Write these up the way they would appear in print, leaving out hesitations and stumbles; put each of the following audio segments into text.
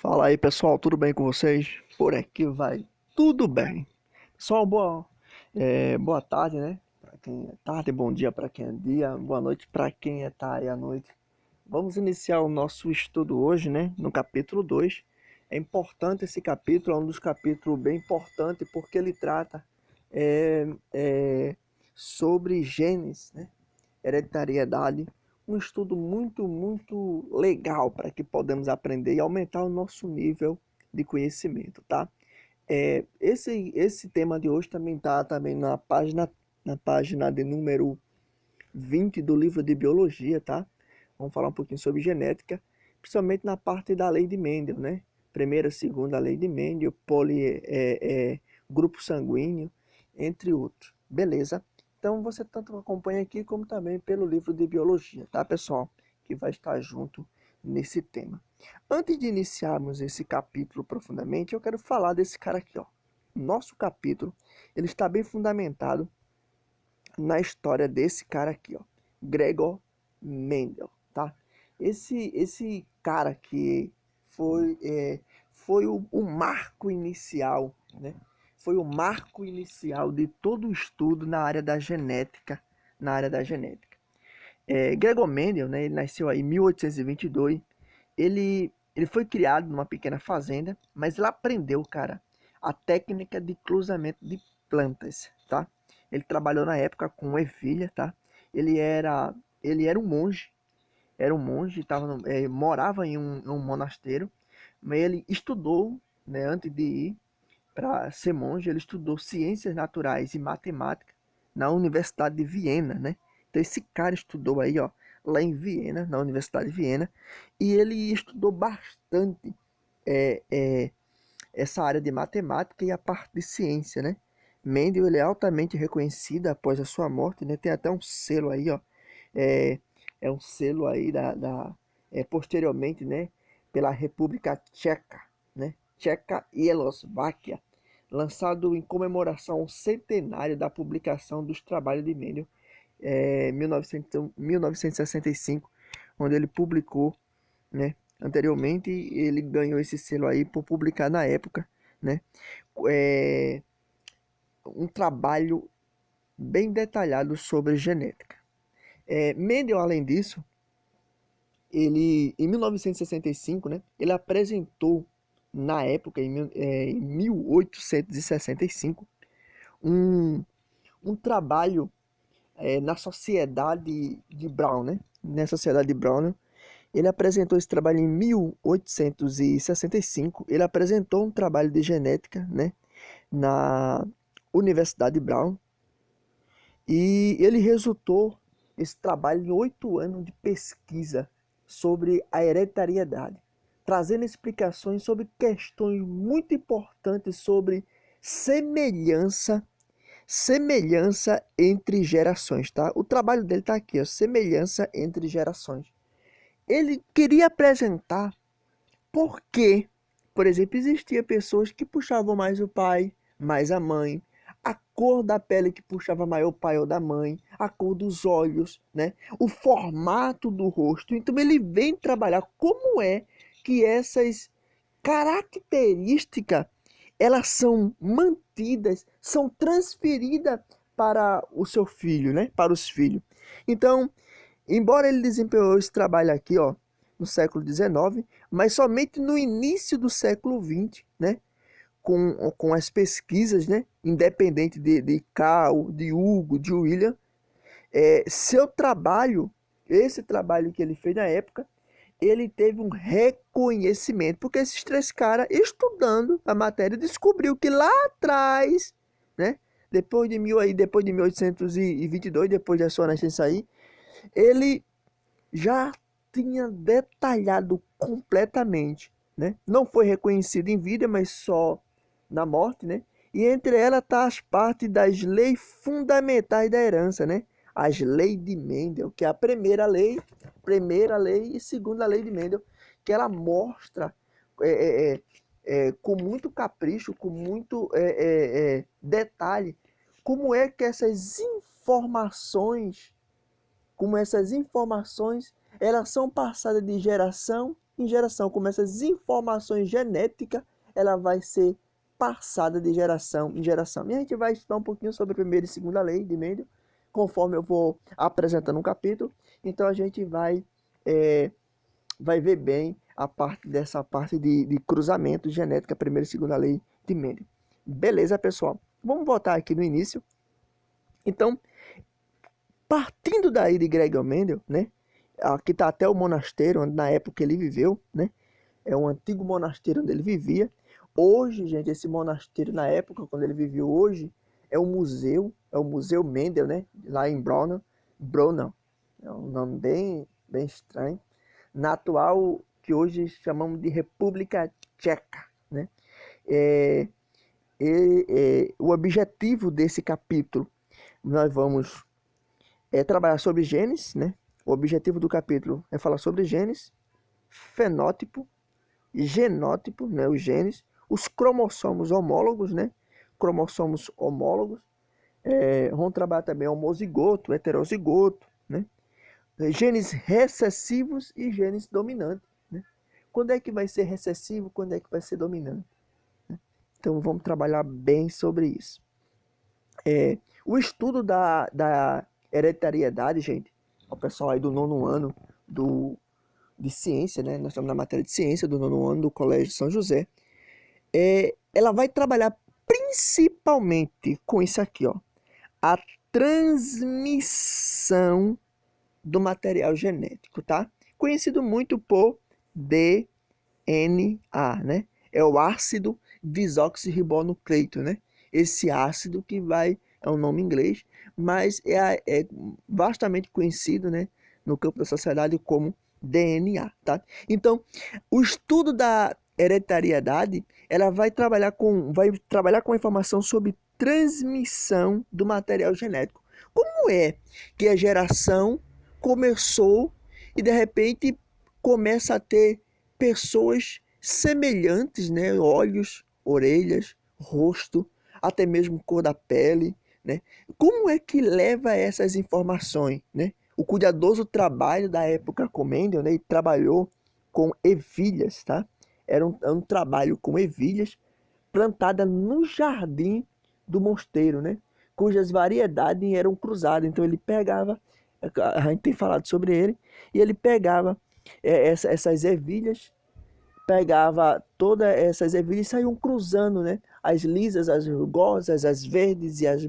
Fala aí, pessoal, tudo bem com vocês? Por aqui vai tudo bem. Pessoal, boa tarde, né? Para quem é tarde, bom dia para quem é dia, boa noite para quem é tarde à noite. Vamos iniciar o nosso estudo hoje, né? No capítulo 2. É importante esse capítulo, é um dos capítulos bem importantes porque ele trata é, é, sobre genes, né? Hereditariedade, um estudo muito legal para que podemos aprender e aumentar o nosso nível de conhecimento, tá? Esse tema de hoje também está também na página de número 20 do livro de biologia, tá? Vamos falar um pouquinho sobre genética, principalmente na parte da lei de Mendel, né? Primeira, segunda lei de Mendel, grupo sanguíneo, entre outros. Beleza? Então você tanto acompanha aqui como também pelo livro de biologia, tá, pessoal? Que vai estar junto nesse tema. Antes de iniciarmos esse capítulo profundamente, eu quero falar desse cara aqui, ó. Nosso capítulo, ele está bem fundamentado na história desse cara aqui, ó, Gregor Mendel, tá? Esse cara que foi o marco inicial, né? Foi o marco inicial de todo o estudo na área da genética, na área da genética. Gregor Mendel, né? Ele nasceu aí em 1822. Ele foi criado numa pequena fazenda, mas ele aprendeu, cara, a técnica de cruzamento de plantas, tá? Ele trabalhou na época com ervilha, tá? Ele era, ele era um monge, morava em um monasteiro, mas ele estudou, né, antes de ir para ser monge, ele estudou ciências naturais e matemática na Universidade de Viena, né? Então esse cara estudou aí, ó, lá em Viena, na Universidade de Viena, e ele estudou bastante é, é, essa área de matemática e a parte de ciência, né? Mendel ele é altamente reconhecido após a sua morte, né? Tem até um selo aí, ó, é, é um selo aí posteriormente, né? Pela República Tcheca, né? Tcheca e Eslováquia, lançado em comemoração ao centenário da publicação dos trabalhos de Mendel, em 1965, onde ele publicou, né? Anteriormente, ele ganhou esse selo aí por publicar na época, né? É, um trabalho bem detalhado sobre genética. Mendel, além disso, ele em 1965, né? Ele apresentou na época, em 1865, um, um trabalho na Sociedade de Brown, né? Na Sociedade de Brown, ele apresentou esse trabalho em 1865. Ele apresentou um trabalho de genética, né, na Universidade de Brown, e ele resultou esse trabalho em 8 anos de pesquisa sobre a hereditariedade, trazendo explicações sobre questões muito importantes sobre semelhança semelhança entre gerações, tá? O trabalho dele tá aqui, ó, semelhança entre gerações. Ele queria apresentar por que, por exemplo, existia pessoas que puxavam mais o pai, mais a mãe, a cor da pele que puxava maior o pai ou da mãe, a cor dos olhos, né? O formato do rosto. Então ele vem trabalhar como é que essas características elas são mantidas, são transferidas para o seu filho, né? Para os filhos. Então, embora ele desempenhou esse trabalho aqui, ó, no século XIX, mas somente no início do século XX, né? Com as pesquisas, né? Independente de Carl, de Hugo, de William, seu trabalho, esse trabalho que ele fez na época, ele teve um reconhecimento, porque esses três caras, estudando a matéria, descobriu que lá atrás, né? Depois de 1822, depois da sua nascença aí, ele já tinha detalhado completamente, né? Não foi reconhecido em vida, mas só na morte, né? E entre elas tá as partes das leis fundamentais da herança, né? As leis de Mendel, que é a primeira lei e segunda lei de Mendel, que ela mostra é, é, com muito capricho, com muito detalhe, como é que como essas informações elas são passadas de geração em geração, como essas informações genéticas, ela vai ser passada de geração em geração. E a gente vai estudar um pouquinho sobre a primeira e segunda lei de Mendel, conforme eu vou apresentando um capítulo. Então a gente vai ver bem dessa parte de cruzamento genética, primeira e segunda lei de Mendel. Beleza, pessoal? Vamos voltar aqui no início. Então, partindo daí de Gregor Mendel, né? Aqui está até o monastério, onde na época ele viveu, né? É um antigo monastério onde ele vivia. Hoje, gente, esse monastério, na época, quando ele viveu hoje, é o Museu Mendel, né? Lá em Braunau. Braunau. É um nome bem estranho. Na atual, que hoje chamamos de República Tcheca, né? O objetivo desse capítulo, nós vamos trabalhar sobre genes, né? O objetivo do capítulo é falar sobre genes, fenótipo, genótipo, né? Os genes, os cromossomos homólogos, né? Cromossomos homólogos. Vamos trabalhar também homozigoto, heterozigoto, né? Genes recessivos e genes dominantes, né? Quando é que vai ser recessivo, quando é que vai ser dominante? Então vamos trabalhar bem sobre isso. O estudo da hereditariedade, gente, o pessoal aí do nono ano de ciência, né? Nós estamos na matéria de ciência do nono ano do Colégio São José. Ela vai trabalhar principalmente com isso aqui, ó, a transmissão do material genético, tá? Conhecido muito por DNA, né? É o ácido desoxirribonucleico, né? Esse ácido que é um nome em inglês, mas é vastamente conhecido, né, no campo da sociedade como DNA, tá? Então, o estudo da hereditariedade, ela vai trabalhar com a informação sobre transmissão do material genético. Como é que a geração começou e de repente começa a ter pessoas semelhantes, né? Olhos, orelhas, rosto, até mesmo cor da pele, né? Como é que leva essas informações, né? O cuidadoso trabalho da época com Mendel, né? Ele trabalhou com ervilhas, tá? Era um trabalho com ervilhas plantada no jardim do mosteiro, né? Cujas variedades eram cruzadas. Então ele pegava, a gente tem falado sobre ele, e ele pegava essas ervilhas, pegava todas essas ervilhas e saíam cruzando, né? As lisas, as rugosas, as verdes e as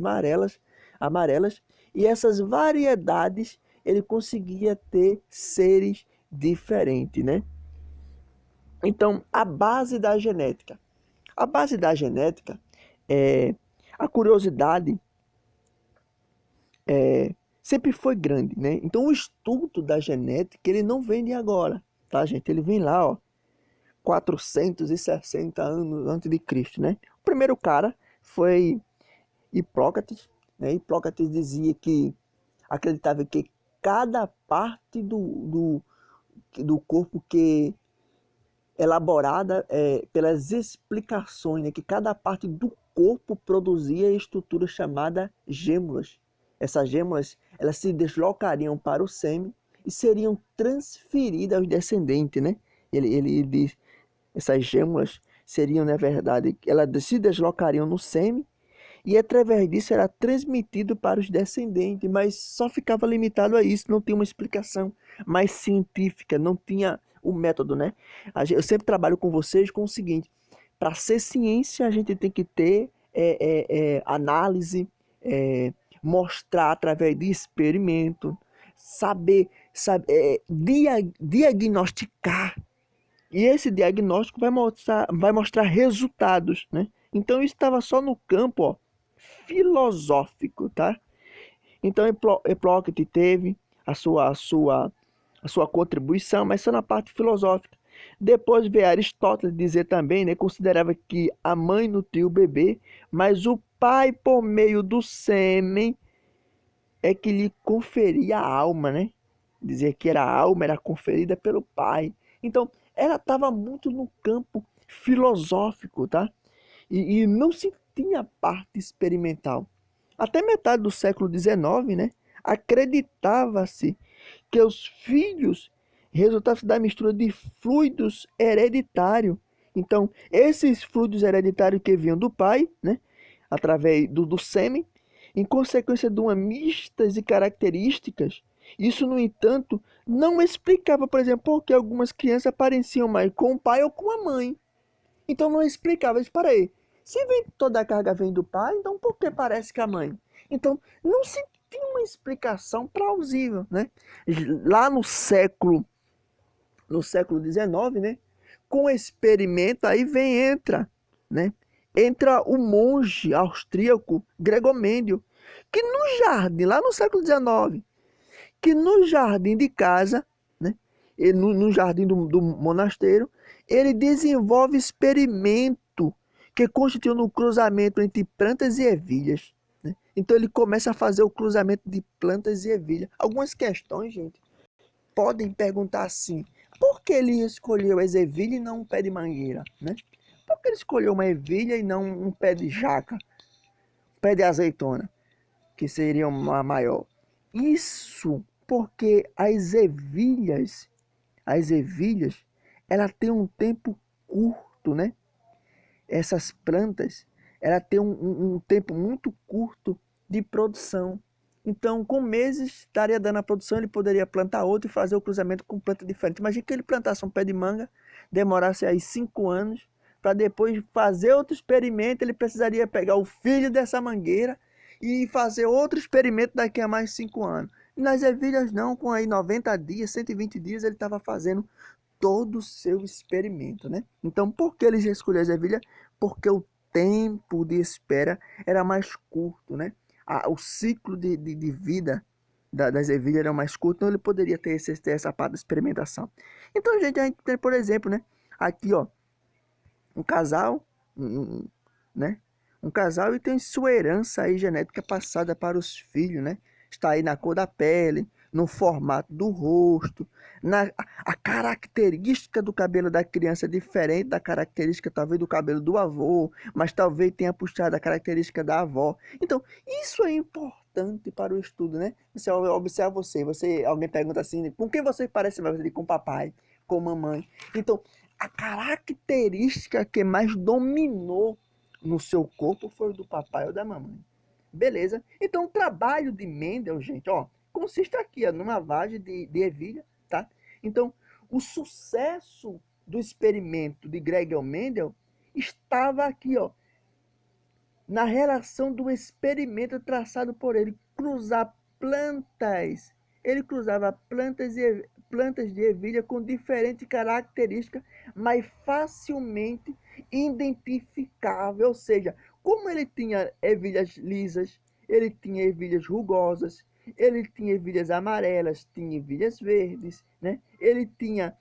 amarelas. E essas variedades ele conseguia ter seres diferentes, né? Então, a base da genética. A base da genética é a curiosidade sempre foi grande, né? Então, o estudo da genética, ele não vem de agora, tá, gente? Ele vem lá, ó, 460 anos antes de Cristo, né? O primeiro cara foi Hipócrates, né? Hipócrates dizia que acreditava que cada parte do corpo que elaborada pelas explicações, né? Que cada parte do corpo produzia estrutura chamada gêmulas. Essas gêmulas, elas se deslocariam para o sêmen e seriam transferidas aos descendentes, né? Ele diz, essas gêmulas seriam, na verdade, elas se deslocariam no sêmen e através disso era transmitido para os descendentes, mas só ficava limitado a isso, não tinha uma explicação mais científica, não tinha o método, né? Eu sempre trabalho com vocês com o seguinte: para ser ciência a gente tem que ter análise, mostrar através de experimento, diagnosticar. E esse diagnóstico vai mostrar resultados, né? Então isso estava só no campo, ó, filosófico, tá? Então Hipócrates teve a sua contribuição, mas só na parte filosófica. Depois veio Aristóteles dizer também, né, considerava que a mãe nutria o bebê, mas o pai, por meio do sêmen, é que lhe conferia a alma, né? Dizia que a alma era conferida pelo pai. Então, ela estava muito no campo filosófico, tá? E não se tinha parte experimental. Até metade do século XIX, né, acreditava-se que os filhos resultado da mistura de fluidos hereditários. Então, esses fluidos hereditários que vinham do pai, né, através do sêmen, em consequência de uma mistas e características, isso, no entanto, não explicava, por exemplo, por que algumas crianças pareciam mais com o pai ou com a mãe. Então não explicava, espera aí, se vem, toda a carga vem do pai, então por que parece que a mãe? Então não se tinha uma explicação plausível, né? Lá no século XIX, né? Com o experimento aí né? Entra o monge austríaco Gregor Mendel, que no jardim, lá no século XIX, que no jardim de casa, né? No jardim do monasteiro, ele desenvolve experimento que constitui um cruzamento entre plantas e ervilhas, né? Então ele começa a fazer o cruzamento de plantas e ervilhas. Algumas questões, gente, podem perguntar assim: por que ele escolheu as ervilhas e não um pé de mangueira, né? Por que ele escolheu uma ervilha e não um pé de jaca, um pé de azeitona, que seria uma maior? Isso porque as ervilhas, ela tem um tempo curto, né? Essas plantas, ela tem um tempo muito curto de produção. Então, com meses, estaria dando a produção, ele poderia plantar outro e fazer o cruzamento com planta diferente. Imagina que ele plantasse um pé de manga, demorasse aí 5 anos, para depois fazer outro experimento, ele precisaria pegar o filho dessa mangueira e fazer outro experimento daqui a mais 5 anos. E nas ervilhas não, com aí 90 dias, 120 dias, ele estava fazendo todo o seu experimento, né? Então, por que eles escolheram as ervilhas? Porque o tempo de espera era mais curto, né? O ciclo de vida das ervilhas era mais curto, então ele poderia ter essa parte da experimentação. Então, gente, a gente tem, por exemplo, né? Aqui, ó, um casal, né? Um casal e tem sua herança aí genética passada para os filhos, né? Está aí na cor da pele, no formato do rosto, a característica do cabelo da criança é diferente da característica talvez do cabelo do avô, mas talvez tenha puxado a característica da avó. Então, isso é importante para o estudo, né? Você observa alguém pergunta assim, com quem você parece mais? Com papai, com mamãe. Então, a característica que mais dominou no seu corpo foi o do papai ou da mamãe. Beleza? Então, o trabalho de Mendel, gente, ó, consiste aqui, ó, numa vagem de ervilha, tá? Então, o sucesso do experimento de Gregor Mendel estava aqui, ó, na relação do experimento traçado por ele, cruzar plantas. Ele cruzava plantas de ervilha com diferentes características, mas facilmente identificável. Ou seja, como ele tinha ervilhas lisas, ele tinha ervilhas rugosas, ele tinha ervilhas amarelas, tinha ervilhas verdes, né? Ele tinha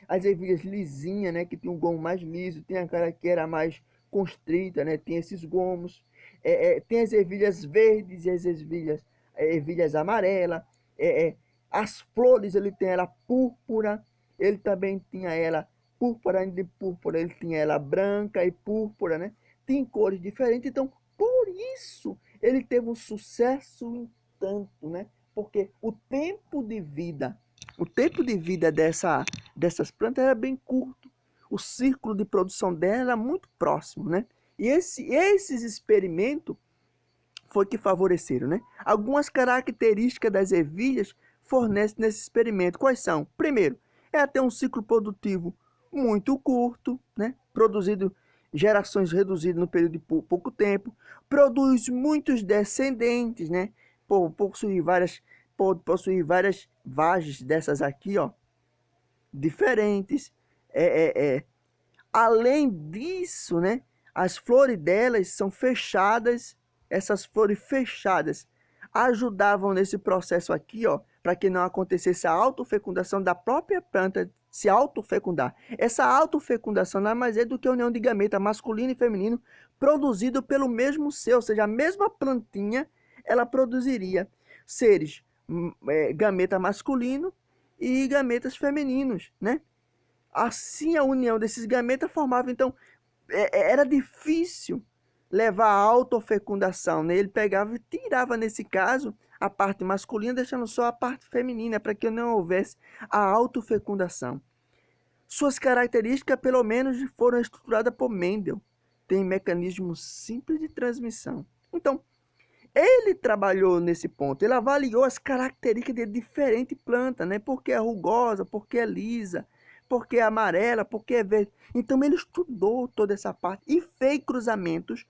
as ervilhas lisinhas, né? Que tinha um gomo mais liso, tinha aquela que era mais constrita, né? Tem esses gomos, tem as ervilhas verdes e as ervilhas amarelas, as flores ele tem ela púrpura, ele também tinha ela púrpura, de púrpura ele tinha ela branca e púrpura, né? Tem cores diferentes, então por isso ele teve um sucesso em tanto, né? Porque o tempo de vida dessas plantas era bem curto, o círculo de produção dela era muito próximo, né? E esses experimentos foi que favoreceram, né? Algumas características das ervilhas fornecem nesse experimento. Quais são? Primeiro, ter um ciclo produtivo muito curto, né? Produzido gerações reduzidas no período de pouco tempo, produz muitos descendentes, né? Possuir várias vagens dessas aqui, ó, diferentes. Além disso, né, as flores delas são fechadas, essas flores fechadas ajudavam nesse processo aqui, ó, para que não acontecesse a autofecundação da própria planta se autofecundar. Essa autofecundação nada mais é do que a união de gameta masculino e feminino produzido pelo mesmo ser, ou seja, a mesma plantinha, ela produziria seres gameta masculino e gametas femininos, né? Assim, a união desses gametas formava, então, era difícil levar a autofecundação, né? Ele pegava e tirava, nesse caso, a parte masculina, deixando só a parte feminina, para que não houvesse a autofecundação. Suas características, pelo menos, foram estruturadas por Mendel. Tem mecanismo simples de transmissão. Então, ele trabalhou nesse ponto. Ele avaliou as características de diferentes plantas, né? Porque é rugosa, porque é lisa, porque é amarela, porque é verde. Então, ele estudou toda essa parte e fez cruzamentos.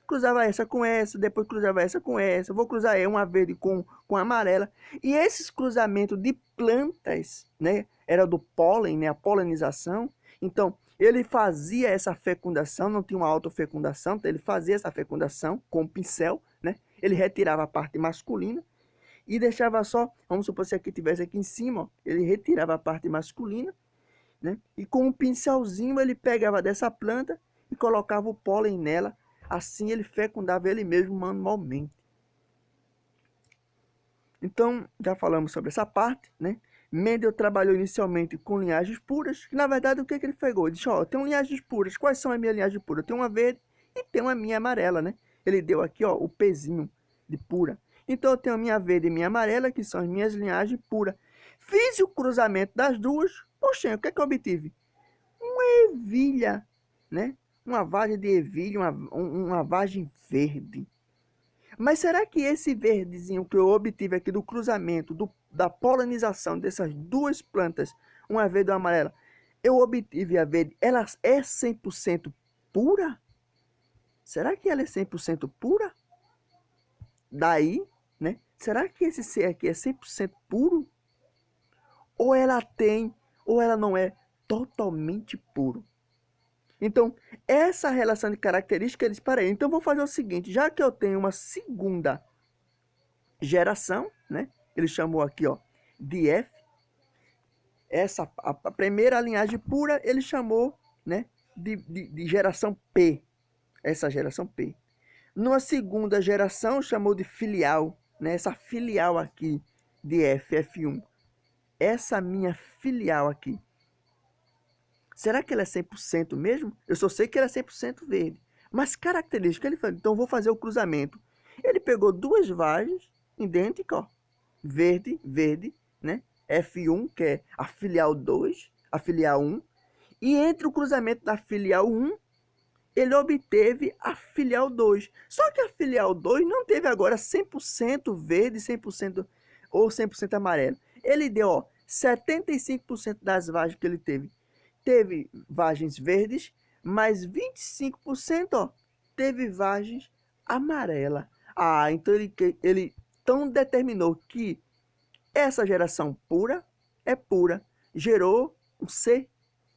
Cruzava essa com essa, depois cruzava essa com essa. Vou cruzar uma verde com amarela. E esses cruzamentos de plantas, né? Era do pólen, né? A polinização. Então, ele fazia essa fecundação, não tinha uma autofecundação, então ele fazia essa fecundação com o pincel, né? Ele retirava a parte masculina e deixava só, vamos supor se aqui tivesse aqui em cima, ó, ele retirava a parte masculina, né? E com um pincelzinho ele pegava dessa planta e colocava o pólen nela. Assim ele fecundava ele mesmo manualmente. Então, já falamos sobre essa parte, né? Mendel trabalhou inicialmente com linhagens puras. Na verdade, o que ele pegou? Ele disse, ó, tem linhagens puras. Quais são as minhas linhagens puras? Tem uma verde e tem uma minha amarela, né? Ele deu aqui, ó, o pezinho de pura. Então, eu tenho a minha verde e minha amarela, que são as minhas linhagens puras. Fiz o cruzamento das duas. Poxa, o que eu obtive? Uma ervilha, né? Uma vagem de ervilha, uma vagem verde. Mas será que esse verdezinho que eu obtive aqui do cruzamento, da polinização dessas duas plantas, uma verde e uma amarela, eu obtive a verde, ela é 100% pura? Será que ela é 100% pura? Daí, né? Será que esse ser aqui é 100% puro? Ou ela não é totalmente puro? Então, essa relação de características, eles parei. Então, vou fazer o seguinte, já que eu tenho uma segunda geração, né? Ele chamou aqui, ó, de F. A primeira linhagem pura, ele chamou, né, de geração P. Essa geração P. Numa segunda geração, chamou de filial, né? Essa filial aqui de F, F1. Essa minha filial aqui. Será que ela é 100% mesmo? Eu só sei que ela é 100% verde. Mas característica, ele falou, então vou fazer o cruzamento. Ele pegou duas vagens idênticas, ó, verde, verde, né? F1, que é a filial 2, a filial 1. E entre o cruzamento da filial 1, ele obteve a filial 2. Só que a filial 2 não teve agora 100% verde, 100% ou 100% amarelo. Ele deu, ó, 75% das vagens que ele teve vagens verdes, mas 25%, ó, teve vagens amarela. Ah, então ele tão determinou que essa geração pura é pura. Gerou um ser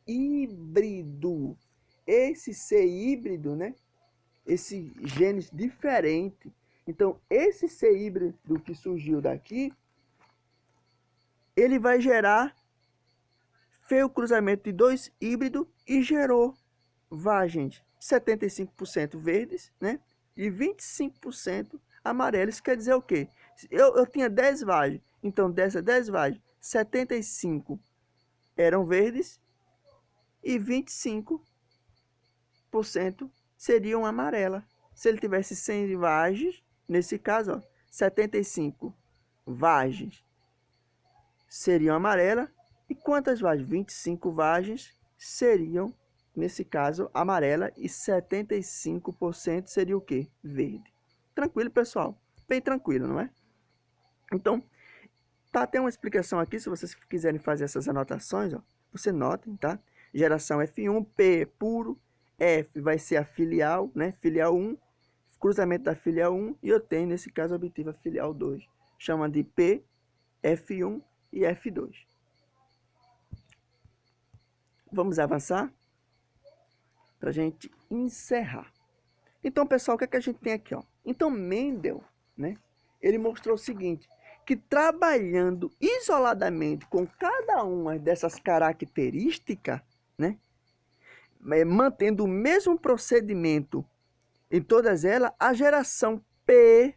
híbrido. Esse ser híbrido, né? Esse genes diferente. Então, esse ser híbrido que surgiu daqui, ele vai gerar, fez o cruzamento de dois híbridos e gerou vagens 75% verdes, né? E 25% amarelos. Quer dizer o quê? Eu tinha 10 vagens, então dessas 10 vagens, 75 eram verdes e 25% seriam amarelas. Se ele tivesse 100 vagens, nesse caso, ó, 75 vagens seriam amarelas. E quantas vagens? 25 vagens seriam, nesse caso, amarela, e 75% seria o quê? Verde. Tranquilo, pessoal? Bem tranquilo, não é? Então, tá até uma explicação aqui, se vocês quiserem fazer essas anotações, ó, você notem, tá? Geração F1, P é puro, F vai ser a filial, né? Filial 1, cruzamento da filial 1, e eu tenho, nesse caso, obtive a filial 2. Chama de P, F1 e F2. Vamos avançar para a gente encerrar. Então, pessoal, o que é que a gente tem aqui, ó? Então, Mendel, né? Ele mostrou o seguinte, que trabalhando isoladamente com cada uma dessas características, né? Mantendo o mesmo procedimento em todas elas, a geração P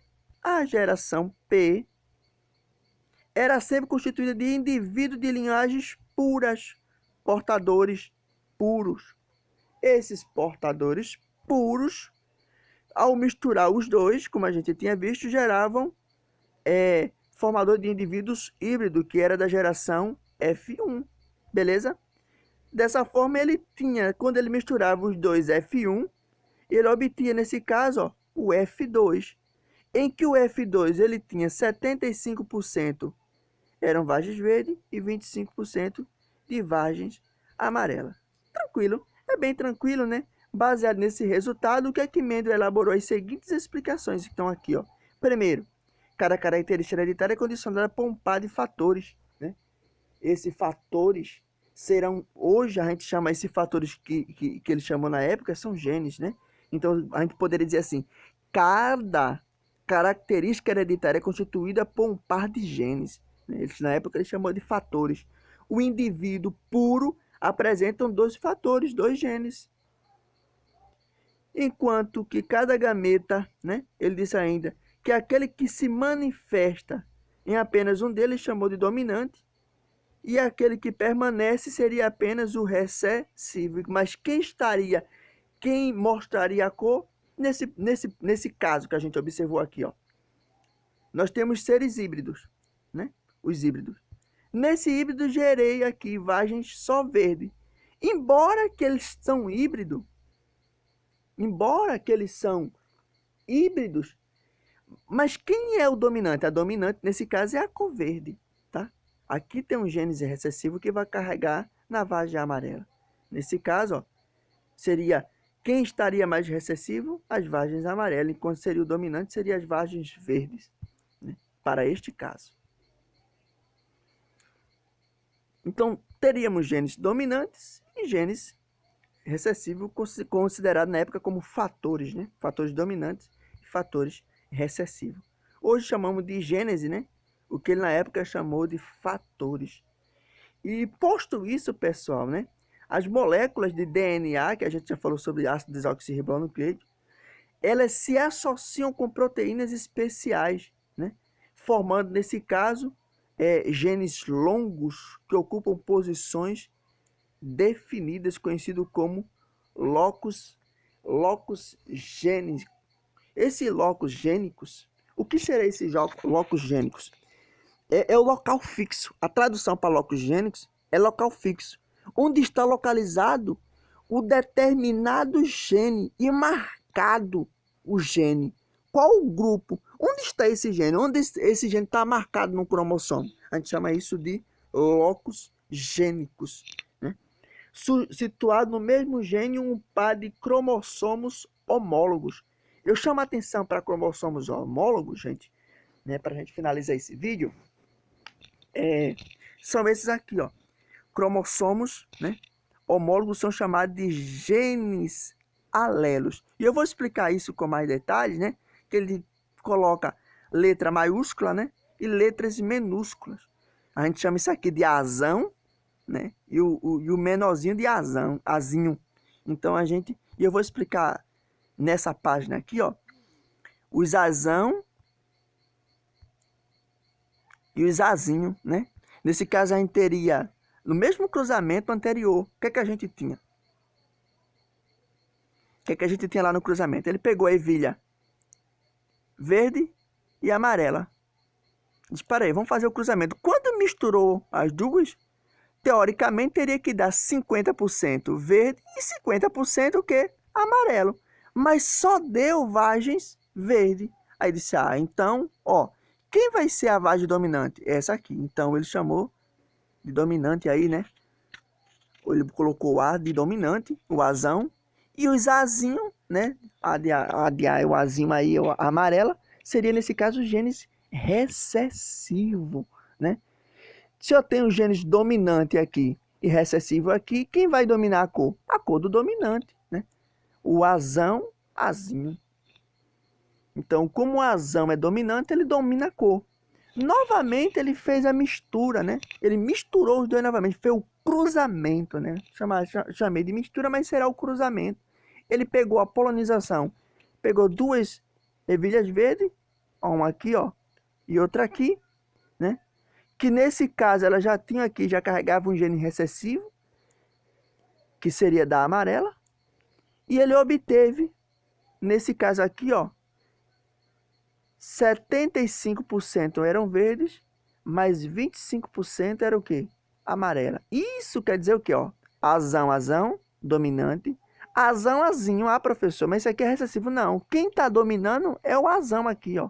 era sempre constituída de indivíduos de linhagens puras, portadores puros. Esses portadores puros, ao misturar os dois, como a gente tinha visto, geravam formador de indivíduos híbrido, que era da geração F1, beleza? Dessa forma, ele tinha, quando ele misturava os dois F1, ele obtinha, nesse caso, ó, o F2, em que o F2 ele tinha 75% eram vagens verdes e 25% de vagens amarelas. Tranquilo, é bem tranquilo, né? Baseado nesse resultado, o que é que Mendel elaborou as seguintes explicações? Então, aqui, ó. Primeiro, cada característica hereditária é condicionada por um par de fatores, né? Esses fatores serão, hoje a gente chama esses fatores que ele chamou na época, são genes, né? Então, a gente poderia dizer assim, cada característica hereditária é constituída por um par de genes. Na época ele chamou de fatores. O indivíduo puro apresenta dois fatores, dois genes. Enquanto que cada gameta, né, ele disse ainda, que aquele que se manifesta em apenas um deles chamou de dominante, e aquele que permanece seria apenas o recessivo. Mas quem mostraria a cor? Nesse caso que a gente observou aqui, ó. Nós temos seres híbridos, né? Os híbridos. Nesse híbrido gerei aqui vagens só verde. Embora que eles são híbridos, mas quem é o dominante? A dominante, nesse caso, é a cor verde, tá? Aqui tem um gene recessivo que vai carregar na vagem amarela. Nesse caso, ó, seria quem estaria mais recessivo? As vagens amarelas, enquanto seria o dominante, seria as vagens verdes, né? Para este caso. Então, teríamos genes dominantes e genes recessivos, considerados na época como fatores, né? Fatores dominantes e fatores recessivos. Hoje chamamos de gênese, né? O que ele na época chamou de fatores. E posto isso, pessoal, né? As moléculas de DNA, que a gente já falou sobre ácido desoxirribonucleico, elas se associam com proteínas especiais, né? Formando, nesse caso, genes longos que ocupam posições definidas, conhecido como locus gênicos. Esses locus gênicos, o que serão esses locus gênicos? É o local fixo. A tradução para locus gênicos é local fixo, onde está localizado o determinado gene e marcado o gene. Qual o grupo? Onde está esse gene? Onde esse gene está marcado no cromossomo? A gente chama isso de locus gênicos, né? Situado no mesmo gene um par de cromossomos homólogos. Eu chamo a atenção para cromossomos homólogos, gente, né, para a gente finalizar esse vídeo. São esses aqui, ó. Cromossomos, né, homólogos são chamados de genes alelos. E eu vou explicar isso com mais detalhes, né? Que ele coloca letra maiúscula, né, e letras minúsculas. A gente chama isso aqui de azão, né? E o menorzinho de azão, azinho. Então eu vou explicar nessa página aqui, ó, os azão e os azinho, né? Nesse caso a gente teria, no mesmo cruzamento anterior, o que é que a gente tinha? O que é que a gente tinha lá no cruzamento? Ele pegou a ervilha verde e amarela. Disse, peraí, vamos fazer o cruzamento. Quando misturou as duas, teoricamente teria que dar 50% verde e 50% o quê? Amarelo. Mas só deu vagens verde. Aí disse, então, ó, quem vai ser a vagem dominante? Essa aqui. Então ele chamou de dominante aí, né? Ele colocou o A de dominante, o azão, e os azinhos, né? O azinho aí, a amarela, seria nesse caso o genes recessivo, né? Se eu tenho genes dominante aqui e recessivo aqui, quem vai dominar a cor? A cor do dominante, né? O azão, azinho. Então, como o azão é dominante, ele domina a cor. Novamente, ele fez a mistura, né? Ele misturou os dois novamente. Foi o cruzamento, né? Chamei de mistura, mas será o cruzamento. Ele pegou a polinização. Pegou duas ervilhas verdes, uma aqui, ó, e outra aqui, né? Que nesse caso ela já tinha aqui, já carregava um gene recessivo, que seria da amarela, e ele obteve Nesse caso aqui, ó, 75% eram verdes, mas 25% era o quê? Amarela. Isso quer dizer o quê, ó? Azão, azão, dominante. Azão, azinho. Ah, professor, mas isso aqui é recessivo. Não. Quem está dominando é o azão aqui, ó.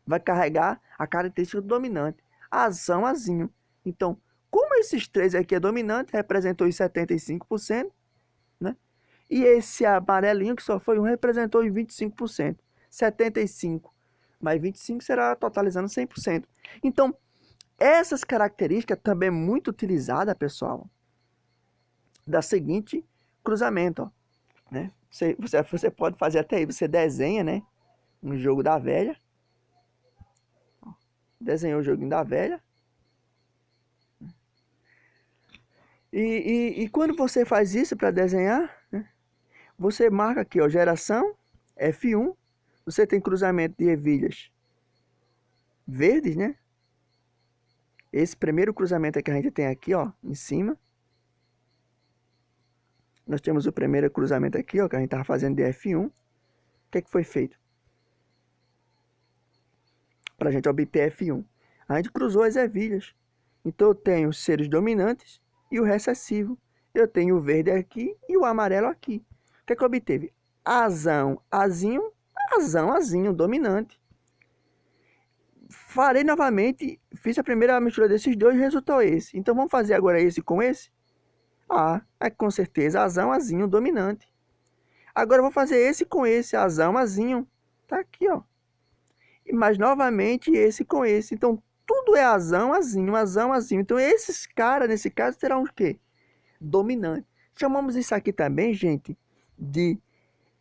Vai carregar a característica do dominante. Azão, azinho. Então, como esses três aqui é dominante, representou os 75%, né? E esse amarelinho, que só foi um, representou os 25%. 75 mais 25 será totalizando 100%. Então, essas características também é muito utilizada, pessoal, da seguinte cruzamento, ó, né? Você pode fazer até aí, você desenha, né, um jogo da velha. Desenhou o joguinho da velha. E quando você faz isso para desenhar, né, você marca aqui, ó, geração F1. Você tem cruzamento de ervilhas verdes, né? Esse primeiro cruzamento que a gente tem aqui, ó, em cima. Nós temos o primeiro cruzamento aqui, ó, que a gente estava fazendo de F1. O que é que foi feito? Para a gente obter F1. A gente cruzou as ervilhas. Então eu tenho os seres dominantes e o recessivo. Eu tenho o verde aqui e o amarelo aqui. O que é que obteve? Azão, azinho, azão, azinho, dominante. Farei novamente, fiz a primeira mistura desses dois e resultou esse. Então vamos fazer agora esse com esse? Ah, é com certeza azão, azinho, dominante. Agora eu vou fazer esse com esse, azão, azinho. Tá aqui, ó. Mas novamente esse com esse. Então tudo é azão, azinho, azão, azinho. Então esses caras, nesse caso, terão o quê? Dominante. Chamamos isso aqui também, gente, de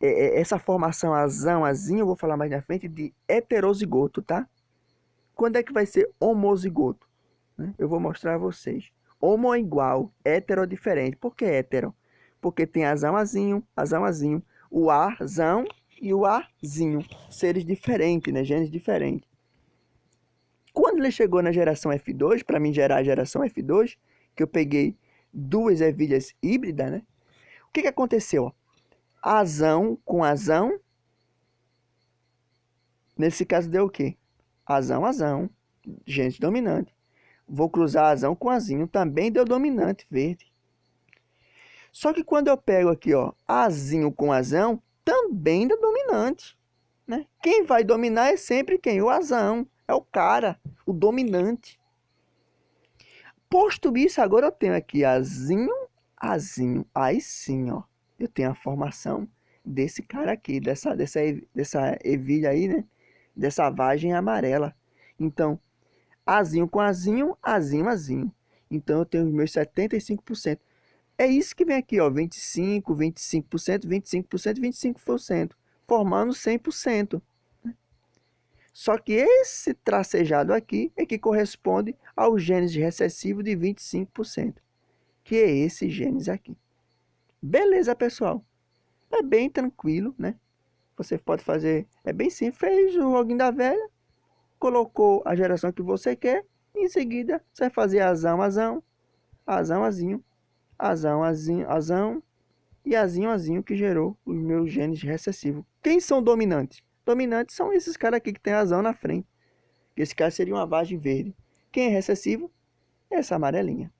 essa formação azão, azinho, eu vou falar mais na frente, de heterozigoto, tá? Quando é que vai ser homozigoto? Eu vou mostrar a vocês. Homo é igual, hétero é diferente. Por que hétero? Porque tem azão, azinho, o azão e o azinho. Seres diferentes, né? Genes diferentes. Quando ele chegou na geração F2, para mim gerar a geração F2, que eu peguei duas ervilhas híbridas, né? O que aconteceu? Azão com azão. Nesse caso deu o quê? Azão, azão, gente dominante. Vou cruzar azão com azinho, também deu dominante, verde. Só que quando eu pego aqui, ó, azinho com azão, também deu dominante, né? Quem vai dominar é sempre quem? O azão, é o cara, o dominante. Posto isso, agora eu tenho aqui azinho, azinho, aí sim, ó, eu tenho a formação desse cara aqui, dessa ervilha aí, né? Dessa vagem amarela. Então, azinho com azinho, azinho, azinho. Então, eu tenho os meus 75%. É isso que vem aqui, ó, 25%, 25%, 25%, 25%, formando 100%. Só que esse tracejado aqui é que corresponde ao genes recessivo de 25%, que é esse genes aqui. Beleza, pessoal? É bem tranquilo, né? Você pode fazer, é bem simples, fez o login da velha, colocou a geração que você quer, e em seguida você vai fazer azão, azão, azão, azinho, azão, azinho, azão e azinho, azinho, que gerou os meus genes recessivos. Quem são dominantes? Dominantes são esses caras aqui que tem azão na frente. Esse cara seria uma vagem verde. Quem é recessivo? Essa amarelinha.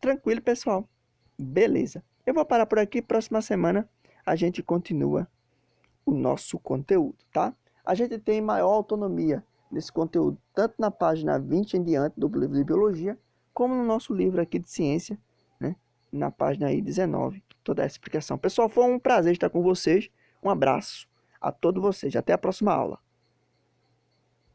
Tranquilo, pessoal? Beleza. Eu vou parar por aqui. Próxima semana a gente continua o nosso conteúdo, tá? A gente tem maior autonomia nesse conteúdo, tanto na página 20 em diante do livro de Biologia, como no nosso livro aqui de Ciência, né? Na página aí 19, toda essa explicação. Pessoal, foi um prazer estar com vocês. Um abraço a todos vocês. Até a próxima aula.